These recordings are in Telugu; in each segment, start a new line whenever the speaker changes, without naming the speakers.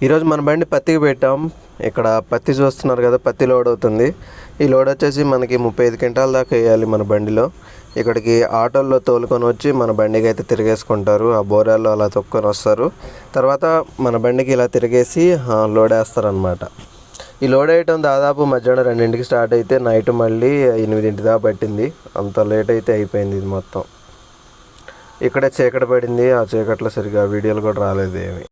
ఈరోజు మన బండి పత్తికి పెట్టాం. ఇక్కడ పత్తి చూస్తున్నారు కదా, పత్తి లోడ్ అవుతుంది. ఈ లోడ్ వచ్చేసి మనకి 35 క్వింటాల దాకా వేయాలి మన బండిలో. ఇక్కడికి ఆటోల్లో తోలుకొని వచ్చి మన బండికి అయితే తిరిగేసుకుంటారు. ఆ బోరాల్లో అలా తొక్కొని వస్తారు. తర్వాత మన బండికి ఇలా తిరిగేసి లోడ్ వేస్తారనమాట. ఈ లోడ్ వేయటం దాదాపు మధ్యాహ్నం 2ంటికి స్టార్ట్ అయితే నైట్ మళ్ళీ 8 దాకా పట్టింది. అంత లేట్ అయితే అయిపోయింది ఇది మొత్తం. ఇక్కడే చీకటి పడింది. ఆ చీకట్లో సరిగా వీడియోలు కూడా రాలేదు ఏమి.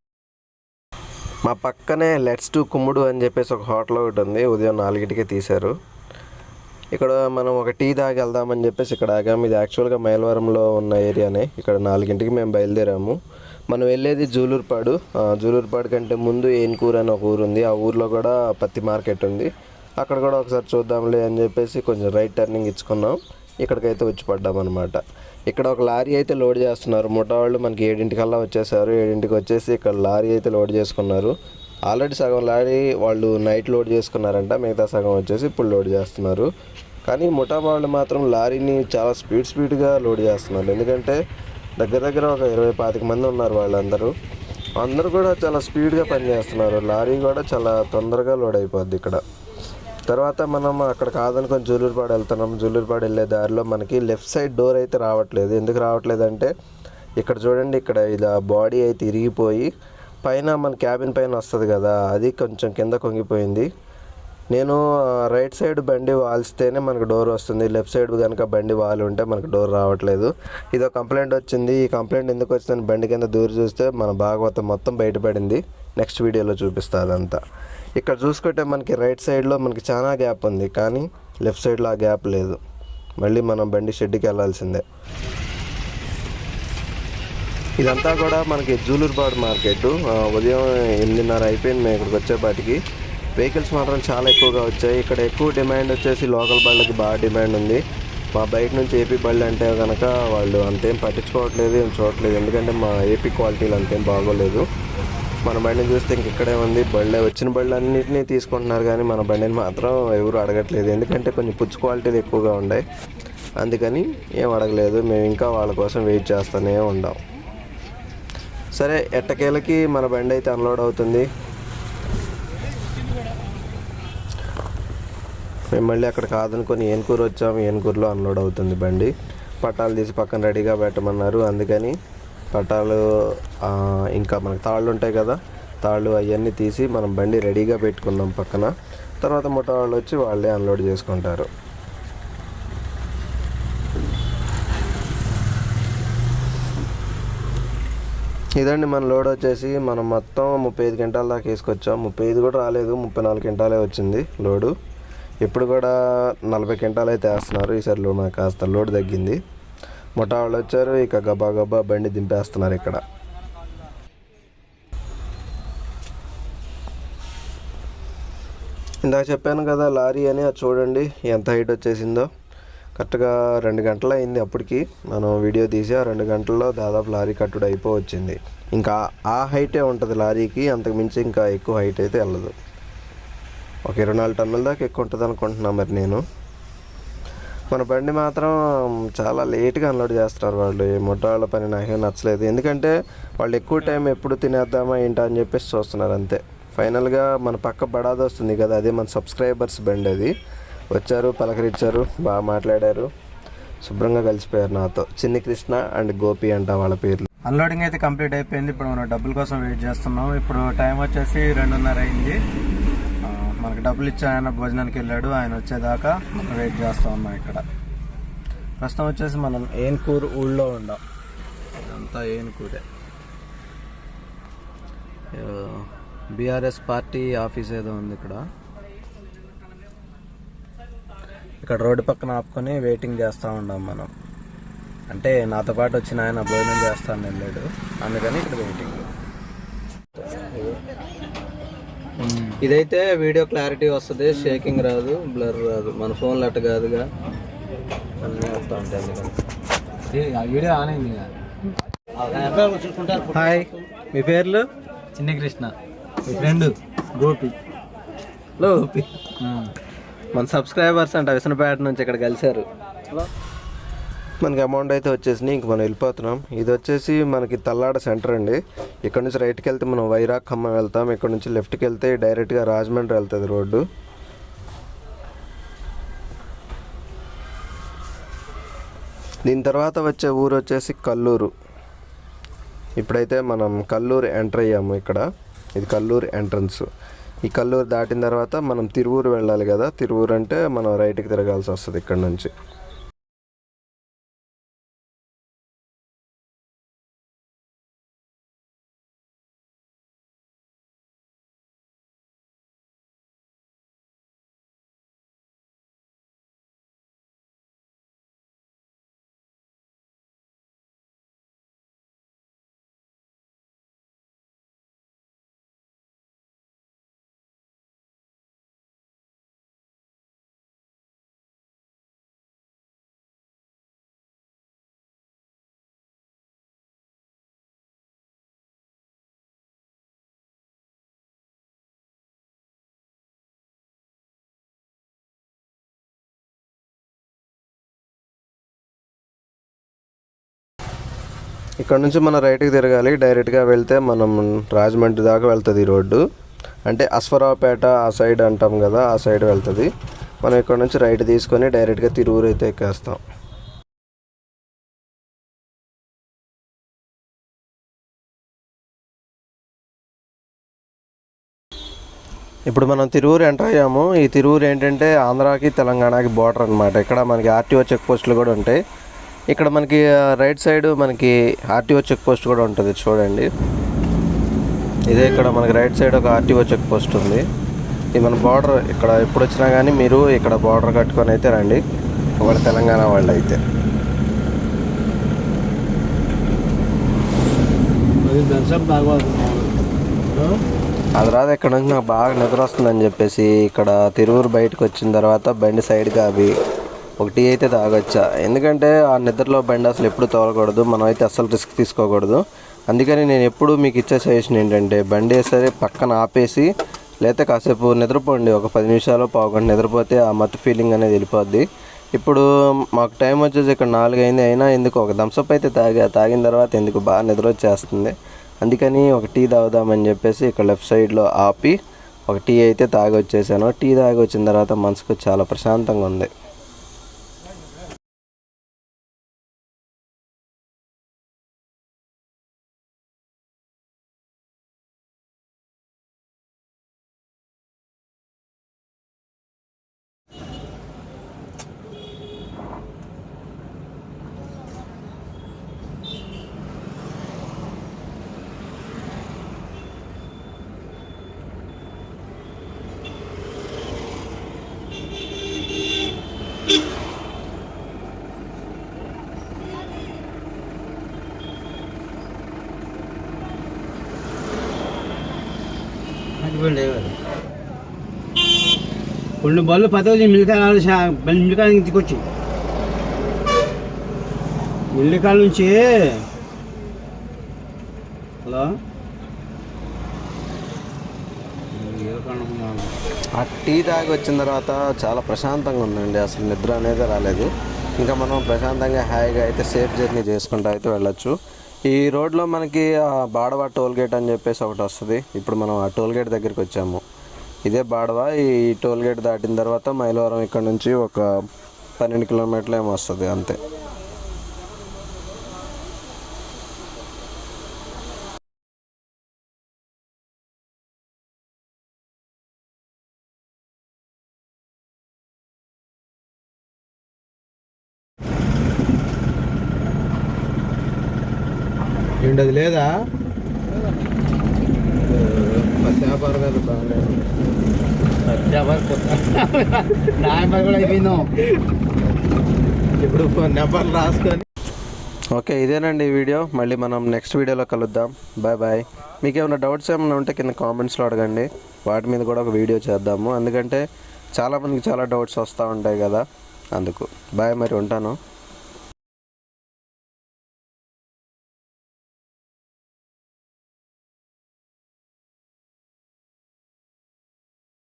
మా పక్కనే లెట్స్ టు కుమ్ముడు అని చెప్పేసి ఒక హోటల్ ఒకటి ఉంది. ఉదయం 4ంటికే తీశారు. ఇక్కడ మనం ఒక టీ తాగి వెళ్దామని చెప్పేసి ఇక్కడ ఆగాము. ఇది యాక్చువల్గా మైలవరంలో ఉన్న ఏరియానే. ఇక్కడ 4ంటికి మేము బయలుదేరాము. మనం వెళ్ళేది జూలూరుపాడు. జూలూరుపాడు కంటే ముందు ఏన్కూరు అని ఒక ఊరు ఉంది. ఆ ఊర్లో కూడా పత్తి మార్కెట్ ఉంది. అక్కడ కూడా ఒకసారి చూద్దాంలే అని చెప్పేసి కొంచెం రైట్ టర్నింగ్ ఇచ్చుకున్నాం. ఇక్కడికైతే వచ్చి పడ్డామన్నమాట. ఇక్కడ ఒక లారీ అయితే లోడ్ చేస్తున్నారు. ముఠా వాళ్ళు మనకి 7ంటికల్లా వచ్చేసారు. 7ంటికి వచ్చేసి ఇక్కడ లారీ అయితే లోడ్ చేసుకున్నారు. ఆల్రెడీ సగం లారీ వాళ్ళు నైట్ లోడ్ చేసుకున్నారంట. మిగతా సగం వచ్చేసి ఇప్పుడు లోడ్ చేస్తున్నారు. కానీ ముఠా వాళ్ళు మాత్రం లారీని చాలా స్పీడ్గా లోడ్ చేస్తున్నారు. ఎందుకంటే దగ్గర ఒక 20-25 మంది ఉన్నారు. అందరూ కూడా చాలా స్పీడ్గా పనిచేస్తున్నారు. లారీ కూడా చాలా తొందరగా లోడ్ అయిపోద్ది ఇక్కడ. తర్వాత మనం అక్కడ కాదనుకొని జూలూరుపాడు వెళ్తున్నాం. జూలూరుపాడు వెళ్ళే దారిలో మనకి లెఫ్ట్ సైడ్ డోర్ అయితే రావట్లేదు. ఎందుకు రావట్లేదు అంటే ఇక్కడ చూడండి, ఇక్కడ ఇలా బాడీ అయితే ఇరిగిపోయి పైన మన క్యాబిన్ పైన వస్తుంది కదా, అది కొంచెం కింద కొంగిపోయింది. నేను రైట్ సైడ్ బండి వాల్స్తేనే మనకు డోర్ వస్తుంది. లెఫ్ట్ సైడ్ కనుక బండి వాలి ఉంటే మనకు డోర్ రావట్లేదు. ఇదో కంప్లైంట్ వచ్చింది. ఈ కంప్లైంట్ ఎందుకు వచ్చిందని బండి కింద దూరి చూస్తే మన భాగవతం మొత్తం బయటపడింది. నెక్స్ట్ వీడియోలో చూపిస్తా అదంతా. ఇక్కడ చూసుకుంటే మనకి రైట్ సైడ్లో మనకి చాలా గ్యాప్ ఉంది, కానీ లెఫ్ట్ సైడ్లో ఆ గ్యాప్ లేదు. మళ్ళీ మనం బండి షెడ్కి వెళ్ళాల్సిందే. ఇదంతా కూడా మనకి జూలూరుపాడు మార్కెట్. ఉదయం 8:30 అయిపోయింది మేము ఇక్కడికి వచ్చేపాటికి. వెహికల్స్ మాత్రం చాలా ఎక్కువగా వచ్చాయి. ఇక్కడ ఎక్కువ డిమాండ్ వచ్చేసి లోకల్ బళ్ళకి బాగా డిమాండ్ ఉంది. మా బయట నుంచి ఏపీ బళ్ళు అంటే కనుక వాళ్ళు అంతేం పట్టించుకోవట్లేదు, ఏం చూడట్లేదు. ఎందుకంటే మా ఏపీ క్వాలిటీలు అంతేం బాగోలేదు. మన బండిని చూస్తే ఇక్కడే ఉంది. వచ్చిన బళ్ళు అన్నింటినీ తీసుకుంటున్నారు, కానీ మన బండిని మాత్రం ఎవరు అడగట్లేదు. ఎందుకంటే కొంచెం పుచ్చు క్వాలిటీలు ఎక్కువగా ఉన్నాయి. అందుకని ఏం అడగలేదు. మేము ఇంకా వాళ్ళ కోసం వెయిట్ చేస్తూనే ఉన్నాం. సరే, ఎట్టకేలకి మన బండి అయితే అన్లోడ్ అవుతుంది. మేము మళ్ళీ అక్కడ కాదనుకొని ఏన్కూరు వచ్చాము. ఏన్కూరులో అన్లోడ్ అవుతుంది బండి. పట్టాలు తీసి పక్కన రెడీగా పెట్టమన్నారు. అందుకని పట్టాలు ఇంకా మనకు తాళ్ళు ఉంటాయి కదా, తాళ్ళు అవన్నీ తీసి మనం బండి రెడీగా పెట్టుకున్నాం పక్కన. తర్వాత ముఠా వాళ్ళు వచ్చి వాళ్ళే అన్లోడ్ చేసుకుంటారు. ఇదండి మన లోడ్ వచ్చేసి మనం మొత్తం 35 క్వింటాల దాకా వేసుకొచ్చాం. 35 కూడా రాలేదు, 34 క్వింటాలే వచ్చింది లోడు. ఇప్పుడు కూడా 40 క్వింటాలు అయితే వేస్తున్నారు. ఈసారి మనకు కాస్త లోడ్ తగ్గింది. ముఠా వాళ్ళు వచ్చారు. ఇక గబా బండి దింపేస్తున్నారు ఇక్కడ. ఇందాక చెప్పాను కదా లారీ అని, అది చూడండి ఎంత హైట్ వచ్చేసిందో. కరెక్ట్గా 2 గంటలు అయింది అప్పటికి మనం వీడియో తీసి. ఆ 2 గంటల్లో దాదాపు లారీ కట్టుడు అయిపోవచ్చింది. ఇంకా ఆ హైటే ఉంటుంది లారీకి, అంతకు మించి ఇంకా ఎక్కువ హైట్ అయితే వెళ్ళదు. ఒక 24 టన్నుల దాకా ఎక్కువ ఉంటుంది అనుకుంటున్నాను మరి నేను. మన బండి మాత్రం చాలా లేట్గా అన్లోడ్ చేస్తున్నారు వాళ్ళు. ముఠా వాళ్ళ పని నాకేం నచ్చలేదు. ఎందుకంటే వాళ్ళు ఎక్కువ టైం ఎప్పుడు తినేద్దామా ఏంటా అని చెప్పేసి చూస్తున్నారు అంతే. ఫైనల్గా మన పక్క బడాది వస్తుంది కదా, అదే మన సబ్స్క్రైబర్స్ బండి. అది వచ్చారు, పలకరించారు, బాగా మాట్లాడారు, శుభ్రంగా కలిసిపోయారు నాతో. చిన్ని కృష్ణ అండ్ గోపి అంట వాళ్ళ పేర్లు.
అన్లోడింగ్ అయితే కంప్లీట్ అయిపోయింది. ఇప్పుడు మనం డబ్బుల కోసం వెయిట్ చేస్తున్నాం. ఇప్పుడు టైం వచ్చేసి 2:30 అయింది. మనకు డబ్బులు ఇచ్చి ఆయన భోజనానికి వెళ్ళాడు. ఆయన వచ్చేదాకా మనం వెయిట్ చేస్తూ ఉన్నాం. ఇక్కడ ప్రస్తుతం వచ్చేసి మనం ఏన్కూరు ఊళ్ళో ఉన్నాం. అంతా ఏన్కూరే. బీఆర్ఎస్ పార్టీ ఆఫీస్ ఏదో ఉంది ఇక్కడ. ఇక్కడ రోడ్డు పక్కన ఆపుకొని వెయిటింగ్ చేస్తూ ఉన్నాం మనం. అంటే నాతో పాటు వచ్చిన ఆయన భోజనం చేస్తాను వెళ్ళాడు, అందుకని ఇక్కడ వెయిటింగ్. ఇదైతే వీడియో క్లారిటీ వస్తుంది, షేకింగ్ రాదు, బ్లర్ రాదు. మన ఫోన్లో అట్ట కాదుగా, అన్నీ వస్తూ ఉంటాయి. వీడియో ఆన్ అయింది. హాయ్, మీ పేర్లు?
చిన్ని కృష్ణ. మీ ఫ్రెండ్ గోపి.
మన సబ్స్క్రైబర్స్ అంట విసనపేట నుంచి ఇక్కడ కలిశారు.
మనకి అమౌంట్ అయితే వచ్చేసి ఇంక మనం వెళ్ళిపోతున్నాం. ఇది వచ్చేసి మనకి తల్లాడ సెంటర్ అండి. ఇక్కడ నుంచి రైట్కి వెళ్తే మనం వైరాగ్ ఖమ్మం వెళ్తాం. ఇక్కడ నుంచి లెఫ్ట్కి వెళ్తే డైరెక్ట్గా రాజమండ్రి వెళ్తుంది రోడ్డు. దీని తర్వాత వచ్చే ఊరు వచ్చేసి కల్లూరు. ఇప్పుడైతే మనం కల్లూరు ఎంటర్ అయ్యాము. ఇక్కడ ఇది కల్లూరు ఎంట్రన్స్. ఈ కల్లూరు దాటిన తర్వాత మనం తిరువూరు వెళ్ళాలి కదా. తిరువూరు అంటే మనం రైట్కి తిరగాల్సి వస్తుంది ఇక్కడ నుంచి. ఇక్కడ నుంచి మనం రైట్కి తిరగాలి. డైరెక్ట్గా వెళ్తే మనం రాజమండ్రి దాకా వెళ్తుంది ఈ రోడ్డు. అంటే అశ్వరావుపేట ఆ సైడ్ అంటాం కదా, ఆ సైడ్ వెళ్తుంది. మనం ఇక్కడ నుంచి రైట్ తీసుకొని డైరెక్ట్గా తిరువూరు అయితే ఎక్కేస్తాం. ఇప్పుడు మనం తిరువూరు ఎంటర్ అయ్యాము. ఈ తిరువూరు ఏంటంటే ఆంధ్రాకి తెలంగాణకి బార్డర్ అనమాట. ఇక్కడ మనకి ఆర్టీఓ చెక్ పోస్టులు కూడా ఉంటాయి. ఇక్కడ మనకి రైట్ సైడ్ మనకి ఆర్టీఓ చెక్ పోస్ట్ కూడా ఉంటుంది చూడండి. ఇదే ఇక్కడ మనకి రైట్ సైడ్ ఒక ఆర్టీఓ చెక్ పోస్ట్ ఉంది. ఇది మన బార్డర్. ఇక్కడ ఎప్పుడు వచ్చినా కానీ మీరు ఇక్కడ బార్డర్ కట్టుకొని అయితే రండి, ఒకవేళ తెలంగాణ వాళ్ళు అయితే. అది రాదు. ఇక్కడ నుంచి నాకు బాగా నిద్ర వస్తుందని చెప్పేసి ఇక్కడ తిరువూరు బయటకు వచ్చిన తర్వాత బండి సైడ్గా అవి ఒకటి అయితే తాగొచ్చా. ఎందుకంటే ఆ నిద్రలో బండి అసలు ఎప్పుడు తోలకూడదు, మనం అయితే అస్సలు రిస్క్ తీసుకోకూడదు. అందుకని నేను ఎప్పుడు మీకు ఇచ్చే సజెషన్ ఏంటంటే బండి సరే పక్కన ఆపేసి లేకపోతే కాసేపు నిద్రపోండి. ఒక 10 నిమిషాలు పావుగంట నిద్రపోతే ఆ మత్తు ఫీలింగ్ అనేది వెళ్ళిపోద్ది. ఇప్పుడు మాకు టైం వచ్చేసి ఇక్కడ 4 అయింది. అయినా ఎందుకు ఒక థమ్స్అప్ అయితే తాగిన తర్వాత ఎందుకు బాగా నిద్ర వచ్చేస్తుంది. అందుకని ఒక టీ తాగుదామని చెప్పేసి ఇక్కడ లెఫ్ట్ సైడ్లో ఆపి ఒక టీ అయితే తాగి వచ్చేసాను. టీ తాగి వచ్చిన తర్వాత మనసుకు చాలా ప్రశాంతంగా ఉంది.
కొన్ని బళ్ళు 10 మిల్లికాయలు మిల్లికాయ తీసుకొచ్చి మిల్లికాయల నుంచి. హలో,
ఆ టీ తాగి వచ్చిన తర్వాత చాలా ప్రశాంతంగా ఉందండి. అసలు నిద్ర అనేది రాలేదు. ఇంకా మనం ప్రశాంతంగా హాయిగా అయితే సేఫ్ జర్నీ చేసుకుంటూ అయితే వెళ్ళొచ్చు. ఈ రోడ్లో మనకి బాడవా టోల్ గేట్ అని చెప్పేసి ఒకటి వస్తుంది. ఇప్పుడు మనం ఆ టోల్ గేట్ దగ్గరికి వచ్చాము. ఇదే బాడవా. ఈ టోల్ గేట్ దాటిన తర్వాత మైలవరం ఇక్కడ నుంచి ఒక 12 కిలోమీటర్లు ఏమో వస్తుంది అంతే.
ఏంటది లేదా వ్యాపారం కదా బాగా కూడా అయిపోయిందాం. ఇప్పుడు నెంబర్లు రాసుకొని.
ఓకే, ఇదేనండి ఈ వీడియో. మళ్ళీ మనం నెక్స్ట్ వీడియోలో కలుద్దాం. Bye bye. మీకు ఏమైనా డౌట్స్ ఏమైనా ఉంటే కింద కామెంట్స్లో అడగండి. వాటి మీద కూడా ఒక వీడియో చేద్దాము. ఎందుకంటే చాలామందికి చాలా డౌట్స్ వస్తూ ఉంటాయి కదా, అందుకు. బాయ్, మరి ఉంటాను.